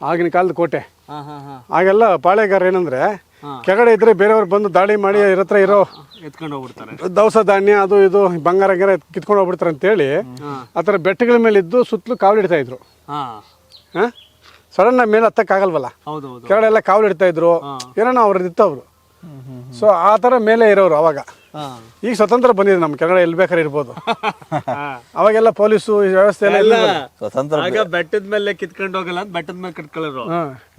ಆಗಿನ ಕಾಲದ ಕೋಟೆ. ಹಾ ಹಾ ಹಾ ಆಗೆಲ್ಲ ಪಾಳೆಗಾರ ಏನಂದ್ರೆ ಕೆಳಗಡೆ ಇದ್ರೆ ಬೇರೆಯವ್ರು ಬಂದು ದಾಳಿ ಮಾಡಿ ಇವ್ರ ಹತ್ರ ಇರೋ ಎತ್ಕೊಂಡು ಹೋಗ್ಬಿಡ್ತಾರೆ. ದವಸ ಧಾನ್ಯ ಅದು ಇದು ಬಂಗಾರ ಗಿರ ಕಿತ್ಕೊಂಡು ಹೋಗ್ಬಿಡ್ತಾರೆ ಅಂತೇಳಿ ಆ ಥರ ಬೆಟ್ಟಗಳ ಮೇಲೆ ಇದ್ದು ಸುತ್ತಲೂ ಕಾವಲಿಡ್ತಾ ಇದ್ರು. ಹಾಂ ಸಡನ್ ಮೇಲೆ ಹತ್ತಕ್ಕಾಗಲ್ವಲ್ಲ, ಹೌದೌದು. ಕೆಳಗಡೆ ಎಲ್ಲ ಕಾವಲಿಡ್ತಾ ಇದ್ರು, ಏನೋ ಅವ್ರದ್ದು ಇತ್ತು ಅವರು. ಸೊ ಆ ಥರ ಮೇಲೆ ಇರೋರು ಅವಾಗ. ಈಗ ಸ್ವತಂತ್ರ ಬಂದಿದೆ, ನಮ್ಮ ಕೆಳಗಡೆ ಎಲ್ಲಿ ಬೇಕಾದ್ರೆ ಇರ್ಬೋದು. ಅವಾಗೆಲ್ಲ ಪೊಲೀಸು ವ್ಯವಸ್ಥೆ ಎಲ್ಲ ಸ್ವತಂತ್ರ ಆಗ ಬೆಟ್ಟದ ಮೇಲೆ ಕಿತ್ಕೊಂಡು ಹೋಗಲ್ಲ ಅಂತ ಬೆಟ್ಟದ ಮೇಲೆ ಕಟ್ಕೊಳ್ಳೋರು.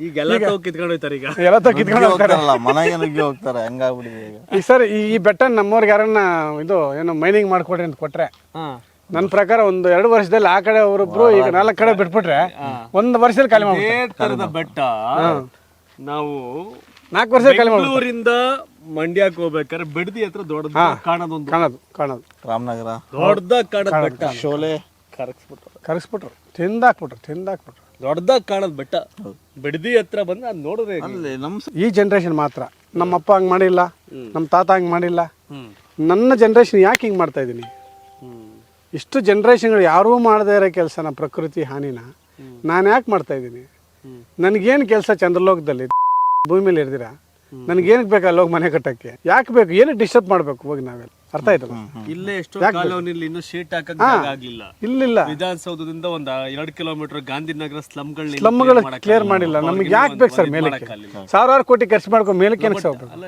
ಈಗೆಲ್ಲ ಕಿತ್ಕೊಂಡು ಹೋಯ್ತಾರೆ. ಈಗ ಎಲ್ಲ ಕಿತ್ಕೊಂಡು ಹೋಗ್ತಾರಲ್ಲ, ಮನೆಗೆ ನುಗ್ಗಿ ಹೋಗ್ತಾರೆ, ಹಂಗಾಗ್ಬಿಟ್ಟಿದೆ ಈಗ. ಈಗ ಸರ್ ಈ ಬೆಟ್ಟ ನಮ್ಮವ್ರಿಗೆ ಯಾರನ್ನ ಇದು ಏನೋ ಮೈನಿಂಗ್ ಮಾಡ್ಕೊಡ್ರಿ ಅಂತ ಕೊಟ್ರೆ, ನನ್ನ ಪ್ರಕಾರ ಒಂದು 2 ವರ್ಷದಲ್ಲಿ ಆ ಕಡೆ ಅವರೊಬ್ರು ಈಗ 4 ಕಡೆ ಬಿಟ್ಬಿಟ್ರೆ 1 ವರ್ಷದಲ್ಲಿ ಖಾಲಿ ಥರದ ಬೆಟ್ಟ ನಾವು 4 ವರ್ಷದಲ್ಲಿ ಖಾಲಿ ಮಾಡ್ಬಿಡ್ತಾರೆ. ಬೆಂಗಳೂರಿಂದ ಮಂಡ್ಯಕ್ಕೆ ಹೋಗ್ಬೇಕಾದ್ರೆ ಬಿಡದಿ ಹತ್ರ ದೊಡ್ಡದ ಕಾಣೋದೊಂದು ಕಾಣೋದು ರಾಮನಗರ ದೊಡ್ಡದಾಗ ಕಾಣೋದ್ ಬೆಟ್ಟ. ಶೋಲೆ ಕರಗಿಸ್ಬಿಟ್ರು, ತಿಂದಾಕ್ಬಿಟ್ರು. ದೊಡ್ಡದಾಗ ಕಾಣೋದ್ ಬೆಟ್ಟ. ಬಿಡದಿ ಹತ್ರ ಬಂದ್ರೆ ಅದ್ ನೋಡಿದ್ರೆ ಅಲ್ಲಿ ನಮ್ಮ ಈ ಜನ್ರೇಷನ್ ಮಾತ್ರ. ನಮ್ಮ ಅಪ್ಪ ಹಂಗೆ ಮಾಡಿಲ್ಲ, ನಮ್ಮ ತಾತ ಹಂಗೆ ಮಾಡಿಲ್ಲ. ನನ್ನ ಜನ್ರೇಷನ್ ಯಾಕೆ ಹಿಂಗೆ ಮಾಡ್ತಾ ಇದ್ದೀನಿ? ಇಷ್ಟು ಜನ್ರೇಷನ್ಗಳು ಯಾರೂ ಮಾಡದೇ ಇರೋ ಕೆಲಸನ, ಪ್ರಕೃತಿ ಹಾನಿನ ನಾನು ಯಾಕೆ ಮಾಡ್ತಾ ಇದ್ದೀನಿ? ನನಗೇನು ಕೆಲಸ ಚಂದ್ರಲೋಕದಲ್ಲಿ ಭೂಮಿ ಮೇಲೆ ಇರ್ದಿರಾ? ನನಗೇನಕ್ಕೆ ಬೇಕು ಅಲ್ಲಿ ಹೋಗಿ ಮನೆ ಕಟ್ಟಕ್ಕೆ? ಯಾಕೆ ಬೇಕು? ಏನಕ್ಕೆ ಡಿಸ್ಟರ್ಬ್ ಮಾಡಬೇಕು ಹೋಗಿ ನಾವೆಲ್ಲ? ಅರ್ಥ ಆಯ್ತಲ್ಲ? ಇಲ್ಲೇ ಎಷ್ಟೋ ಕಾಲೋನಿಲಿ ಇನ್ನೂ ಶೀಟ್ ಹಾಕಕ್ ಜಾಗ ಆಗ್ಲಿಲ್ಲ. ಇಲ್ಲ ವಿಧಾನಸೌಧದಿಂದ ಒಂದು 2 ಕಿಲೋಮೀಟರ್ ಗಾಂಧಿನಗರ ಸ್ಲಮ್ಗಳು ಕ್ಲಿಯರ್ ಮಾಡಿಲ್ಲ. ನಮ್ಗೆ ಯಾಕೆ ಬೇಕು ಸರ್ ಮೇಲಕ್ಕೆ? 1000 ಕೋಟಿ ಖರ್ಚು ಮಾಡ್ಕೊಂಡು ಮೇಲಕ್ಕೆ ಏನಕ್ಕೆ ಹೋಗ್ಬೇಕು? ಅಲ್ಲ